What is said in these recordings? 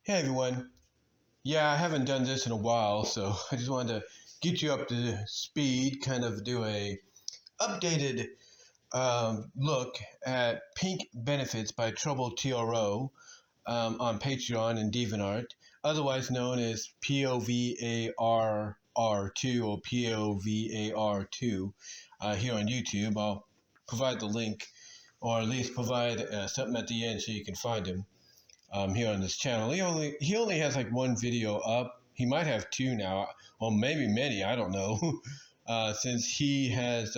Hey everyone. Yeah, I haven't done this in a while, so I just wanted to get you up to speed, kind of do a updated look at Pink Benefits by TroubleTRO on Patreon and DeviantArt, otherwise known as POVARR2 or POVAR2 here on YouTube. I'll provide the link, or at least provide something at the end so you can find him here on this channel. He only has like one video up. He might have two now, or maybe many. I don't know. Since he has,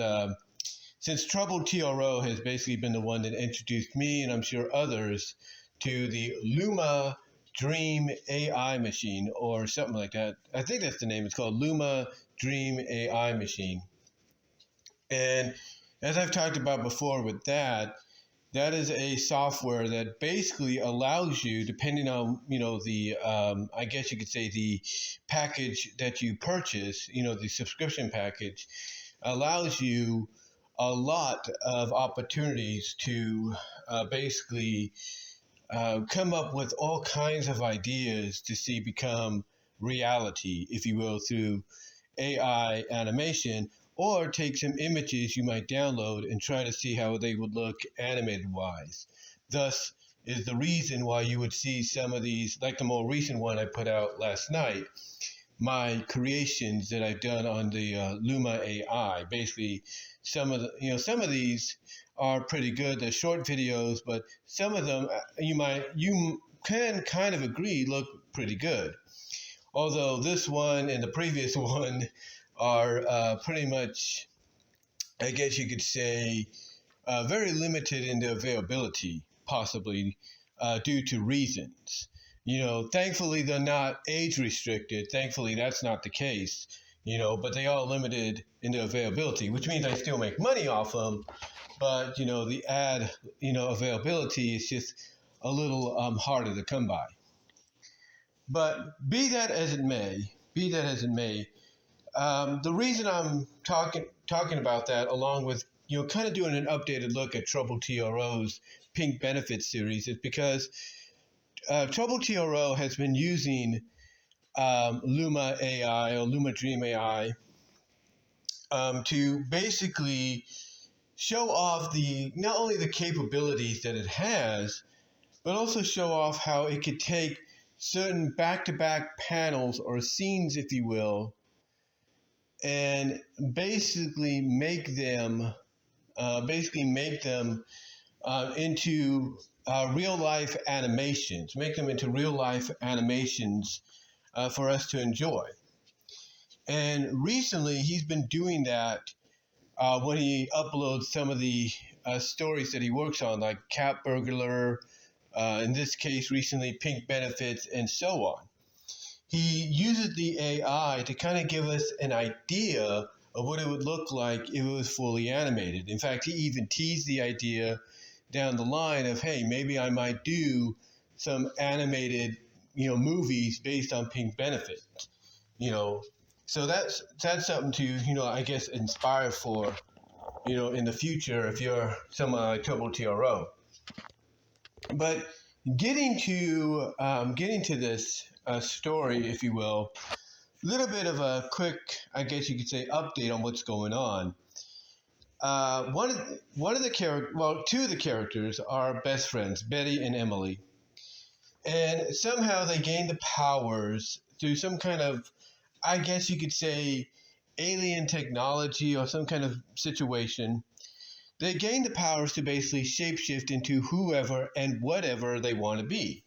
since TroubleTRO has basically been the one that introduced me, and I'm sure others, to the Luma Dream AI machine or something like that. I think that's the name. It's called Luma Dream AI machine. And as I've talked about before with that, that is a software that basically allows you, depending on, the, I guess you could say the package that you purchase, the subscription package, allows you a lot of opportunities to basically come up with all kinds of ideas to see become reality, if you will, through AI animation, or take some images you might download and try to see how they would look animated wise. Thus is the reason why you would see some of these, like the more recent one I put out last night, my creations that I've done on the Luma AI. Basically, some of these are pretty good. They're short videos, but some of them you can kind of agree look pretty good. Although this one and the previous one are pretty much, I guess you could say, very limited in their availability, possibly due to reasons. Thankfully they're not age restricted. Thankfully that's not the case. But they are limited in their availability, which means I still make money off them. But the ad availability is just a little harder to come by. But be that as it may, the reason I'm talking about that, along with kind of doing an updated look at TroubleTRO's Pink Benefits series, is because TroubleTRO has been using Luma AI or Luma Dream AI to basically show off not only the capabilities that it has, but also show off how it could take certain back-to-back panels or scenes, if you will, and basically make them into real life animations, for us to enjoy. And recently, he's been doing that when he uploads some of the stories that he works on, like Cat Burglar, in this case, recently Pink Benefits, and so on. He uses the AI to kind of give us an idea of what it would look like if it was fully animated. In fact, he even teased the idea down the line of, hey, maybe I might do some animated, movies based on Pink Benefit. So that's something to, I guess, inspire for, in the future if you're someone like TroubleTRO. But getting to this story, if you will, a little bit of a quick, I guess you could say, update on what's going on. Two of the characters are best friends, Betty and Emily, and somehow they gain the powers through some kind of, I guess you could say, alien technology or some kind of situation. They gain the powers to basically shapeshift into whoever and whatever they want to be.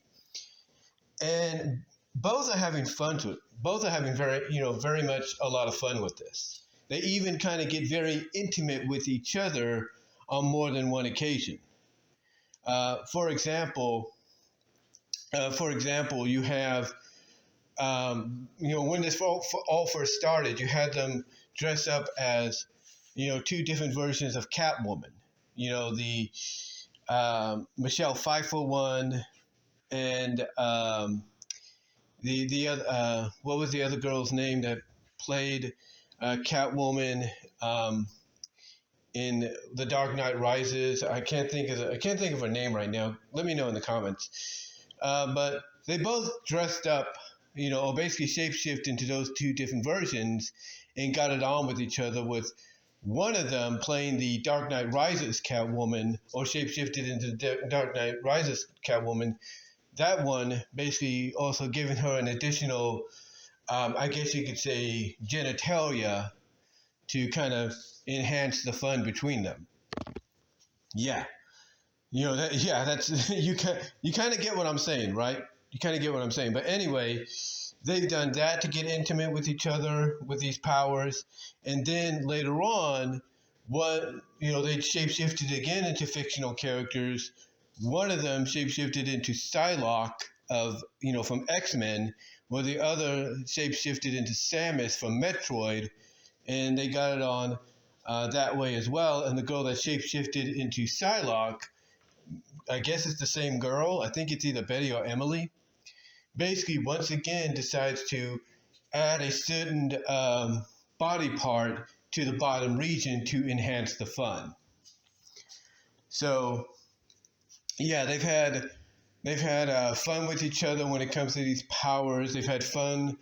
And both are having fun to it. Both are having very much a lot of fun with this. They even kind of get very intimate with each other on more than one occasion. For example, you have, when this all first started, you had them dress up as, two different versions of Catwoman. The Michelle Pfeiffer one, and the other, what was the other girl's name that played Catwoman in The Dark Knight Rises? I can't think of her name right now. Let me know in the comments. but they both dressed up, or basically shapeshift into those two different versions and got it on with each other, with one of them playing the Dark Knight Rises Catwoman, or shapeshifted into the Dark Knight Rises Catwoman. That one basically also giving her an additional, I guess you could say, genitalia to kind of enhance the fun between them. Yeah. That's you kind of get what I'm saying, right? You kind of get what I'm saying. But anyway, they've done that to get intimate with each other with these powers, and then later on, they shapeshifted again into fictional characters. One of them shapeshifted into Psylocke from X-Men, while the other shapeshifted into Samus from Metroid, and they got it on that way as well. And the girl that shapeshifted into Psylocke, I guess it's the same girl. I think it's either Betty or Emily. Basically, once again, decides to add a certain body part to the bottom region to enhance the fun. So, yeah, they've had fun with each other when it comes to these powers. They've had fun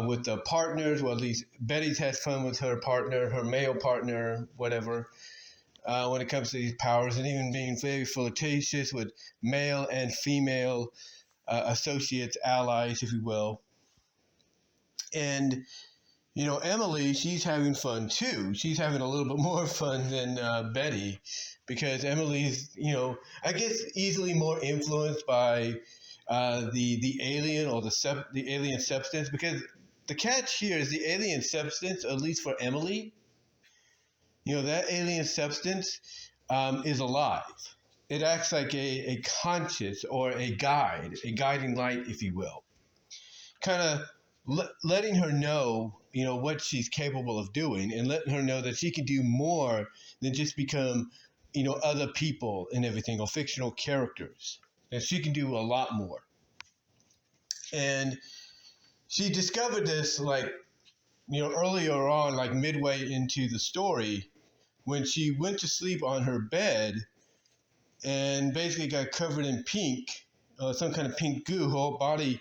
with the partners. Well, at least Betty's had fun with her partner, her male partner, whatever. When it comes to these powers, and even being very flirtatious with male and female associates, allies, if you will. And, Emily, she's having fun too. She's having a little bit more fun than Betty, because Emily's, I guess easily more influenced by the alien, or the alien substance, because the catch here is the alien substance, at least for Emily, that alien substance is alive. It acts like a conscious, or a guiding light, if you will. Kind of letting her know, what she's capable of doing, and letting her know that she can do more than just become, other people and everything, or fictional characters. That she can do a lot more. And she discovered this, earlier on, midway into the story, when she went to sleep on her bed and basically got covered in pink, some kind of pink goo. Her whole body,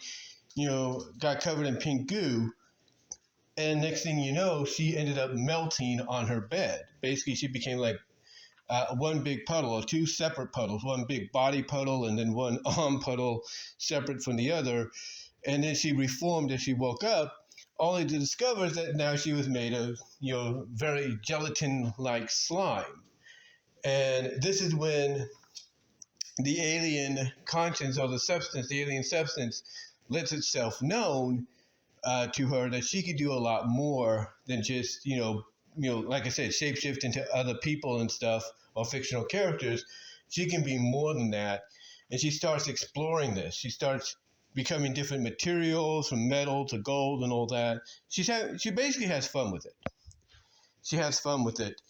got covered in pink goo. And next thing you know, she ended up melting on her bed. Basically, she became like one big puddle, or two separate puddles, one big body puddle and then one arm puddle separate from the other. And then she reformed as she woke up, only to discover that now she was made of, very gelatin-like slime. And this is when the alien conscience, or the alien substance, lets itself known to her that she could do a lot more than just, like I said, shapeshift into other people and stuff, or fictional characters. She can be more than that. And she starts exploring this. She starts becoming different materials, from metal to gold and all that. She basically has fun with it. She has fun with it.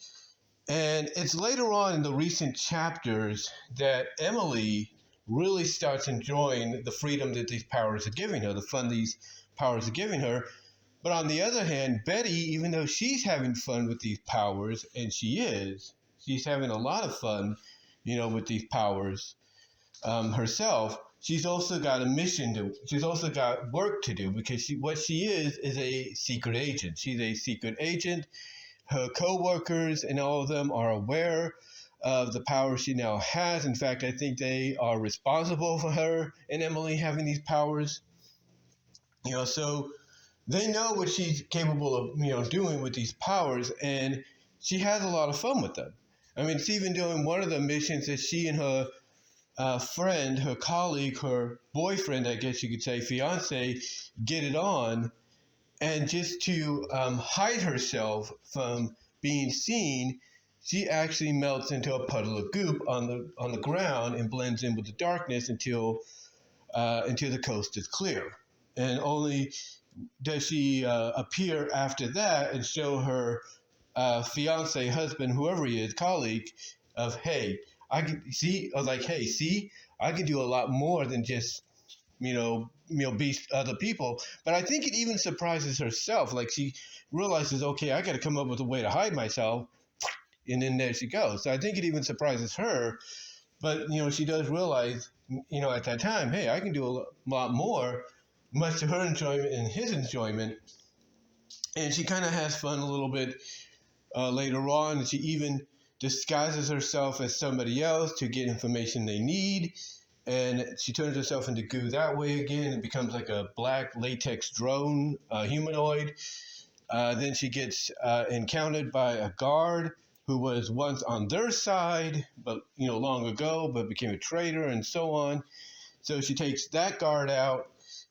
And it's later on in the recent chapters that Emily really starts enjoying the freedom that these powers are giving her, the fun these powers are giving her. But on the other hand, Betty, even though she's having fun with these powers, and she's having a lot of fun, with these powers herself, she's also got a mission she's also got work to do, because what she is a secret agent. She's a secret agent. Her co-workers and all of them are aware of the power she now has. In fact, I think they are responsible for her and Emily having these powers. So they know what she's capable of, doing with these powers, and she has a lot of fun with them. I mean, it's even doing one of the missions that she and her friend, her colleague, her boyfriend, I guess you could say, fiance, get it on, and just to hide herself from being seen, she actually melts into a puddle of goop on the ground and blends in with the darkness until the coast is clear. And only does she appear after that and show her fiance, husband, whoever he is, colleague, of, hey, I can see. I was like, hey, see, I can do a lot more than just, beat other people. But I think it even surprises herself. Like, she realizes, okay, I got to come up with a way to hide myself, and then there she goes. So I think it even surprises her. But she does realize at that time, hey, I can do a lot more, much to her enjoyment and his enjoyment. And she kind of has fun a little bit later on. And she even disguises herself as somebody else to get information they need. And she turns herself into goo that way again and becomes like a black latex drone humanoid. Then she gets encountered by a guard who was once on their side, but long ago, but became a traitor and so on. So she takes that guard out,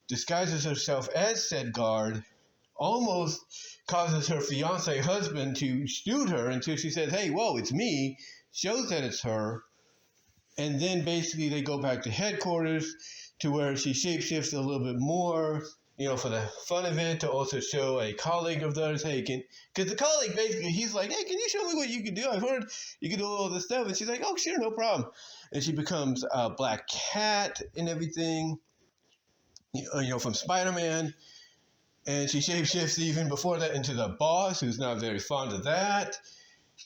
disguises herself as said guard, almost causes her fiance husband to shoot her until she says, hey, whoa, it's me, shows that it's her. And then basically they go back to headquarters to where she shapeshifts a little bit more, for the fun of it, to also show a colleague of theirs, hey, because the colleague basically, he's like, hey, can you show me what you can do? I've heard you can do all this stuff. And she's like, oh, sure, no problem. And she becomes a black cat and everything, from Spider-Man. And she shapeshifts even before that into the boss, who's not very fond of that.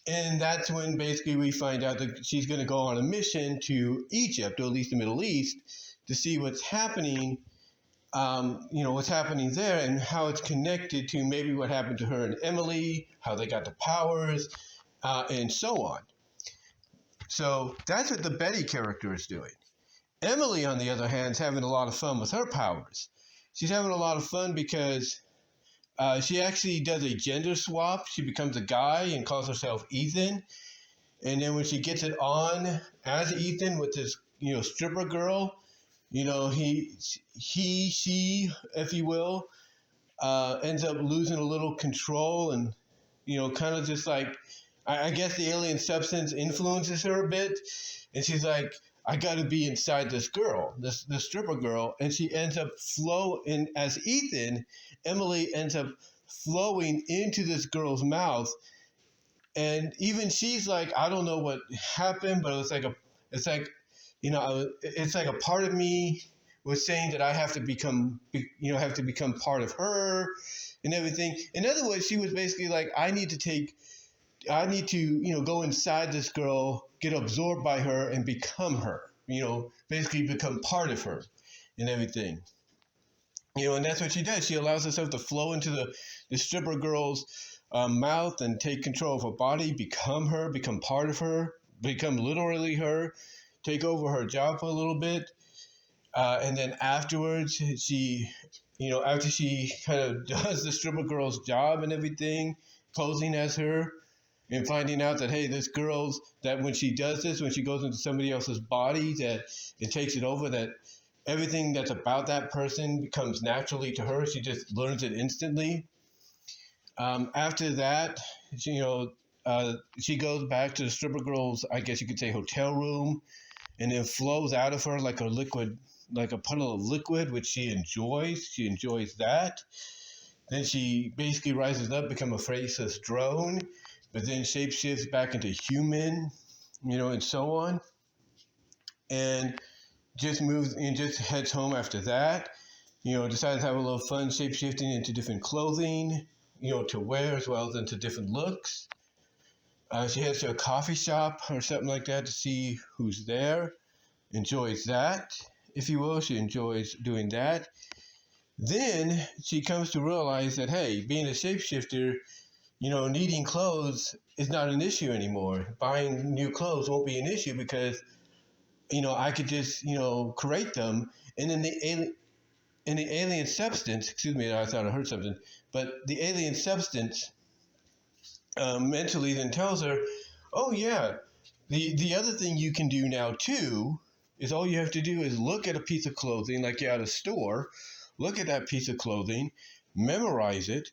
And that's when basically we find out that she's going to go on a mission to Egypt, or at least the Middle East, to see what's happening, what's happening there and how it's connected to maybe what happened to her and Emily, how they got the powers, and so on. So that's what the Betty character is doing. Emily, on the other hand, is having a lot of fun with her powers. She's having a lot of fun because she actually does a gender swap. She becomes a guy and calls herself Ethan. And then when she gets it on as Ethan with this, stripper girl, she, if you will, ends up losing a little control and, kind of just like, I guess the alien substance influences her a bit. And she's like, I got to be inside this girl, this stripper girl. And she ends up flowing as Ethan. Emily ends up flowing into this girl's mouth. And even she's like, I don't know what happened, but it's like a part of me was saying that I have to become part of her and everything. In other words, she was basically like, I need to go inside this girl, get absorbed by her and become her, basically become part of her and everything. And that's what she does. She allows herself to flow into the stripper girl's mouth and take control of her body, become her, become part of her, become literally her, take over her job for a little bit. And then afterwards, she, after she kind of does the stripper girl's job and everything, posing as her, and finding out that, hey, this girl's, that when she does this, when she goes into somebody else's body, that it takes it over, that everything that's about that person becomes naturally to her. She just learns it instantly. After that, she goes back to the stripper girl's, I guess you could say, hotel room, and then flows out of her like a liquid, like a puddle of liquid, which she enjoys. She enjoys that. Then she basically rises up, become a faceless drone, but then shapeshifts back into human, and so on. And just moves and just heads home after that. Decides to have a little fun shapeshifting into different clothing, to wear as well as into different looks. She heads to a coffee shop or something like that to see who's there. Enjoys that, if you will. She enjoys doing that. Then she comes to realize that, hey, being a shapeshifter, needing clothes is not an issue anymore. Buying new clothes won't be an issue because, I could just, create them. And then the alien substance, excuse me, I thought I heard something, but the alien substance mentally then tells her, oh yeah, the other thing you can do now too is all you have to do is look at a piece of clothing like you're at a store, look at that piece of clothing, memorize it,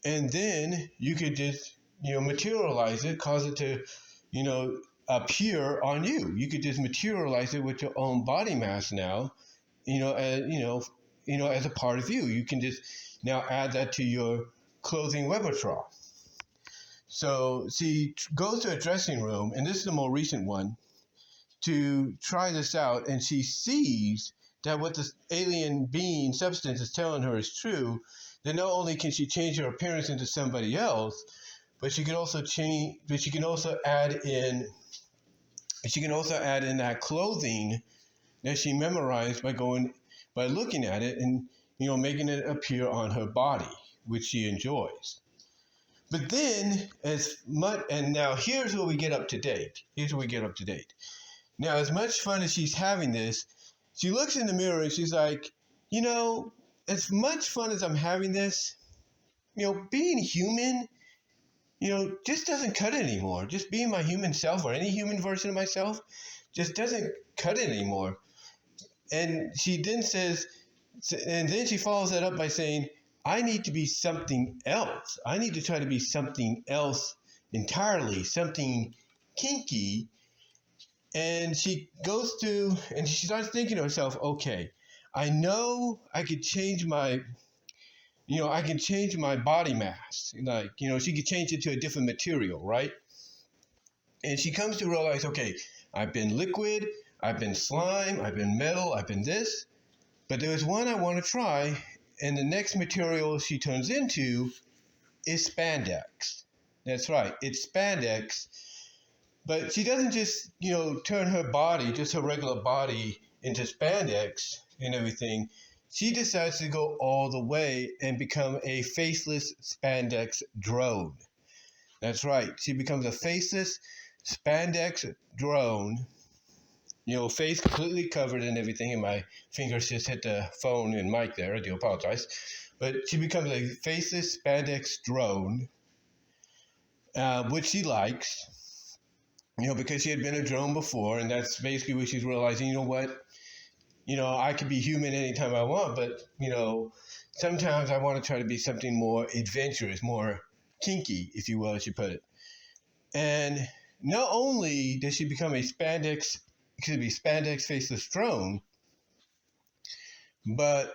and then you could just, materialize it, cause it to, appear on you. You could just materialize it with your own body mass now, as a part of you. You can just now add that to your clothing repertoire. So she goes to a dressing room, and this is the more recent one, to try this out, and she sees that what this alien being substance is telling her is true. Then not only can she change her appearance into somebody else, but she can also add in that clothing that she memorized by looking at it and, making it appear on her body, which she enjoys. But then, and now here's where we get up to date. Now, as much fun as she's having this, she looks in the mirror and she's like, as much fun as I'm having this, being human, just doesn't cut it anymore. Just being my human self or any human version of myself just doesn't cut it anymore. And she then she follows that up by saying, I need to be something else. I need to try to be something else entirely, something kinky. And she goes through and she starts thinking to herself, okay, I know I could change my body mass. She could change it to a different material, right? And she comes to realize, okay, I've been liquid, I've been slime, I've been metal, I've been this, but there's one I want to try. And the next material she turns into is spandex. That's right, it's spandex. But she doesn't just, turn her body, just her regular body, into spandex and everything. She decides to go all the way and become a faceless spandex drone. That's right, she becomes a faceless spandex drone. Face completely covered and everything, and my fingers just hit the phone and mic there. I do apologize. But she becomes a faceless spandex drone, which she likes, because she had been a drone before, and that's basically what she's realizing, I could be human anytime I want, but, sometimes I want to try to be something more adventurous, more kinky, if you will, as you put it. And not only does she become a spandex faceless drone, but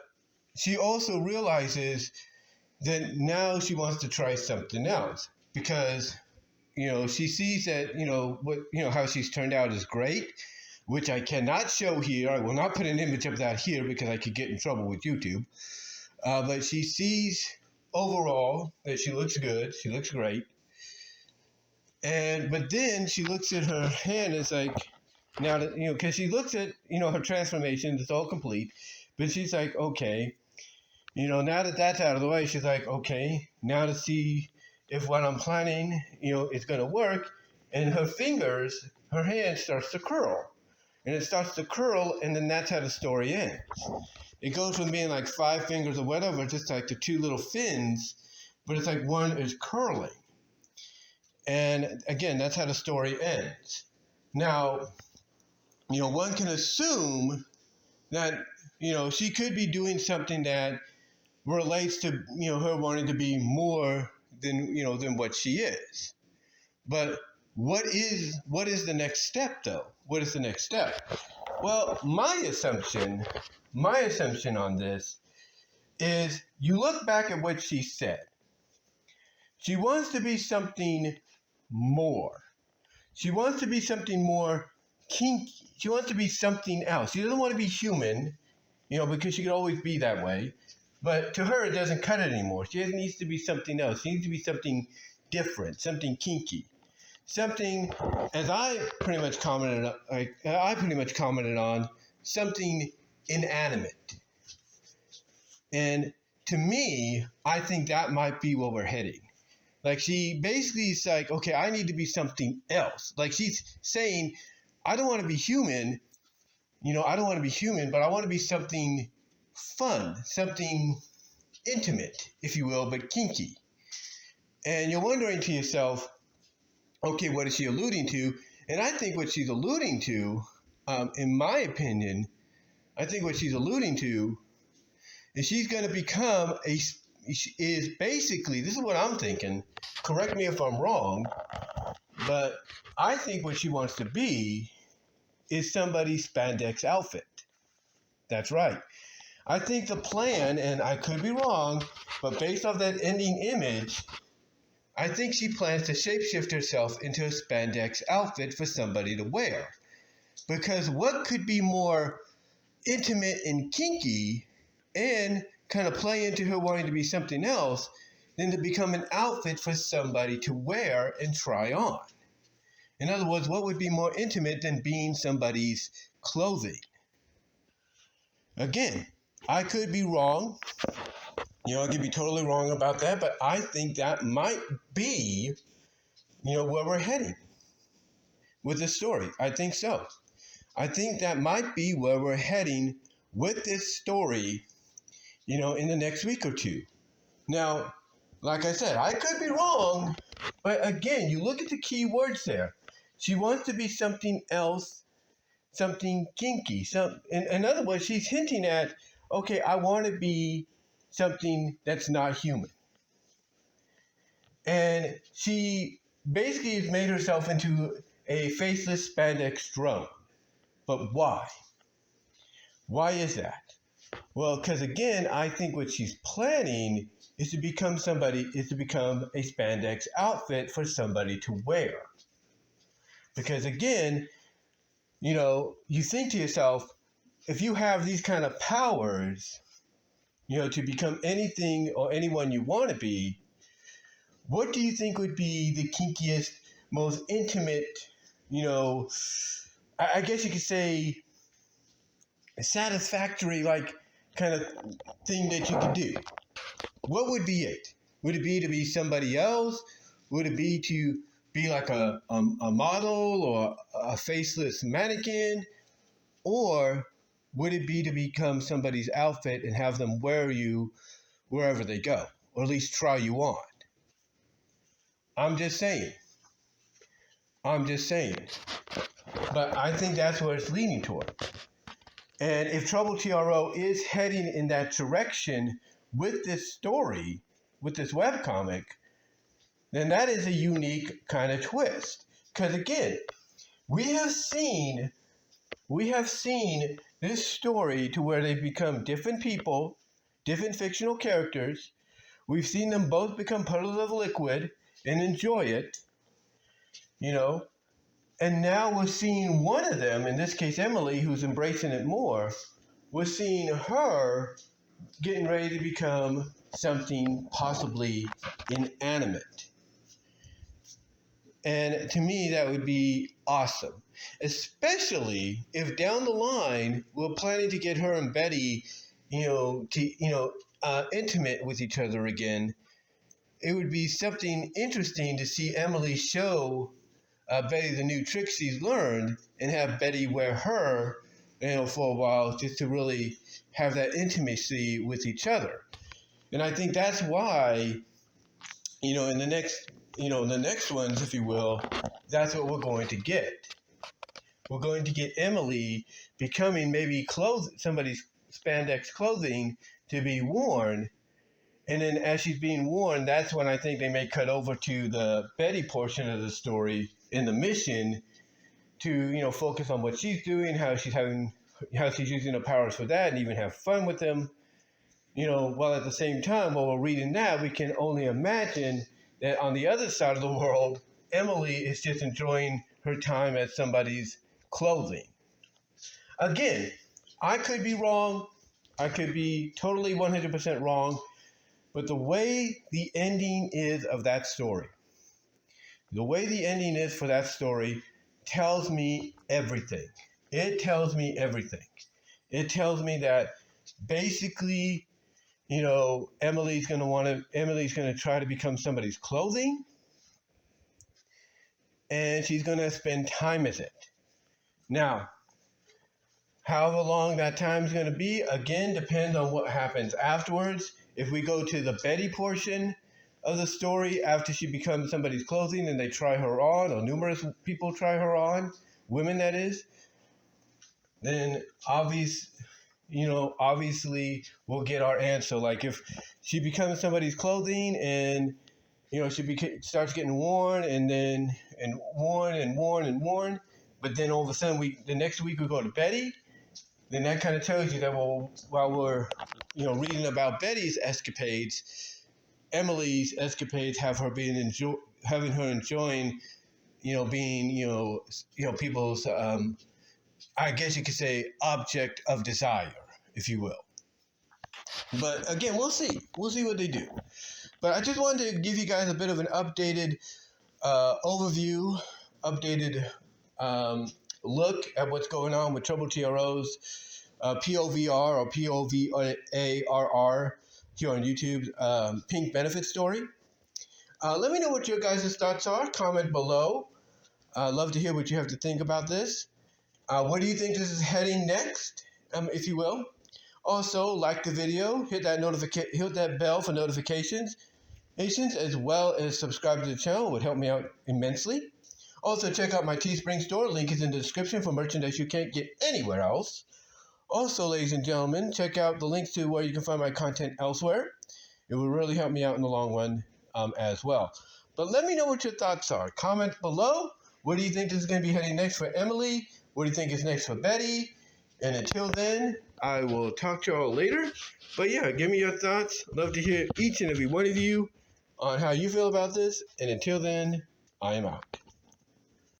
she also realizes that now she wants to try something else because, she sees that, how she's turned out is great, which I cannot show here. I will not put an image of that here because I could get in trouble with YouTube. But she sees overall that she looks good. She looks great. But then she looks at her hand and it's like, now that, because she looks at, her transformation, it's all complete. But she's like, okay, now that that's out of the way, she's like, okay, now to see if what I'm planning, is going to work. And her hand starts to curl. And it starts to curl, and then that's how the story ends. It goes from being like 5 fingers or whatever, just like the 2 little fins, but it's like one is curling. And again, that's how the story ends. Now, one can assume that, she could be doing something that relates to, her wanting to be more than what she is. But what is the next step, though? What is the next step? Well, my assumption on this is you look back at what she said. She wants to be something more. She wants to be something more kinky. She wants to be something else. She doesn't want to be human, because she could always be that way. But to her, it doesn't cut it anymore. She needs to be something else. She needs to be something different, something kinky. Something, as I pretty much commented on, something inanimate. And to me, I think that might be where we're heading. Like she basically is like, okay, I need to be something else. Like she's saying, I don't want to be human, but I want to be something fun, something intimate, if you will, but kinky. And you're wondering to yourself, okay, what is she alluding to? And I think what she's alluding to, in my opinion, is she's going to become basically, this is what I'm thinking, correct me if I'm wrong, but I think what she wants to be is somebody's spandex outfit. That's right. I think the plan, and I could be wrong, but based off that ending image, I think she plans to shapeshift herself into a spandex outfit for somebody to wear. Because what could be more intimate and kinky and kind of play into her wanting to be something else than to become an outfit for somebody to wear and try on? In other words, what would be more intimate than being somebody's clothing? Again, I could be wrong. I could be totally wrong about that, but I think that might be, where we're heading with this story. I think so. I think that might be where we're heading with this story, in the next week or two. Now, like I said, I could be wrong, but again, you look at the key words there. She wants to be something else, something kinky. In other words, she's hinting at, okay, I want to be something that's not human. And she basically has made herself into a faceless spandex drone. But why? Why is that? Well, because again, I think what she's planning is to become a spandex outfit for somebody to wear. Because again, you think to yourself, if you have these kind of powers, to become anything or anyone you want to be, what do you think would be the kinkiest, most intimate, I guess you could say, satisfactory, kind of thing that you could do? What would be it? Would it be to be somebody else? Would it be to be like a model or a faceless mannequin? Or would it be to become somebody's outfit and have them wear you wherever they go, or at least try you on? I'm just saying. But I think that's where it's leaning toward. And if TroubleTRO is heading in that direction with this story, with this webcomic, then that is a unique kind of twist. Because again, we have seen this story to where they've become different people, different fictional characters. We've seen them both become puddles of liquid and enjoy it, And now we're seeing one of them, in this case Emily, who's embracing it more. We're seeing her getting ready to become something possibly inanimate. And to me, that would be awesome. Especially if down the line, we're planning to get her and Betty, intimate with each other again. It would be something interesting to see Emily show Betty the new tricks she's learned and have Betty wear her, for a while, just to really have that intimacy with each other. And I think that's why, in the next ones, if you will, that's what we're going to get. We're going to get Emily becoming maybe somebody's spandex clothing to be worn. And then as she's being worn, that's when I think they may cut over to the Betty portion of the story in the mission to, focus on what she's doing, how she's using her powers for that, and even have fun with them. While at the same time, while we're reading that, we can only imagine that on the other side of the world, Emily is just enjoying her time as somebody's clothing. Again, I could be wrong. I could be totally 100% wrong. But the way the ending is of that story, tells me everything. It tells me everything. It tells me that basically, Emily's going to try to become somebody's clothing, and she's going to spend time with it. Now, however long that time is going to be, again, depends on what happens afterwards. If we go to the Betty portion of the story, after she becomes somebody's clothing and they try her on, or numerous people try her on, women that is, then obviously we'll get our answer. Like if she becomes somebody's clothing and, she starts getting worn and worn, but then all of a sudden the next week we go to Betty, then that kind of tells you that, well, while we're, reading about Betty's escapades, Emily's escapades have her having her enjoying, being, people's, I guess you could say, object of desire, if you will. But again, we'll see. We'll see what they do. But I just wanted to give you guys a bit of an updated overview, updated look at what's going on with TroubleTRO's POVR or POVARR here on YouTube, Pink Benefit Story. Let me know what your guys' thoughts are. Comment below. I'd love to hear what you have to think about this. Where do you think this is heading next, if you will? Also, like the video, hit that bell for notifications, as well as subscribe to the channel. It would help me out immensely. Also, check out my Teespring store. Link is in the description for merchandise you can't get anywhere else. Also, ladies and gentlemen, check out the links to where you can find my content elsewhere. It will really help me out in the long run as well. But let me know what your thoughts are. Comment below. Where do you think this is going to be heading next for Emily? What do you think is next for Betty? And until then, I will talk to y'all later. But yeah, give me your thoughts. Love to hear each and every one of you on how you feel about this. And until then, I am out.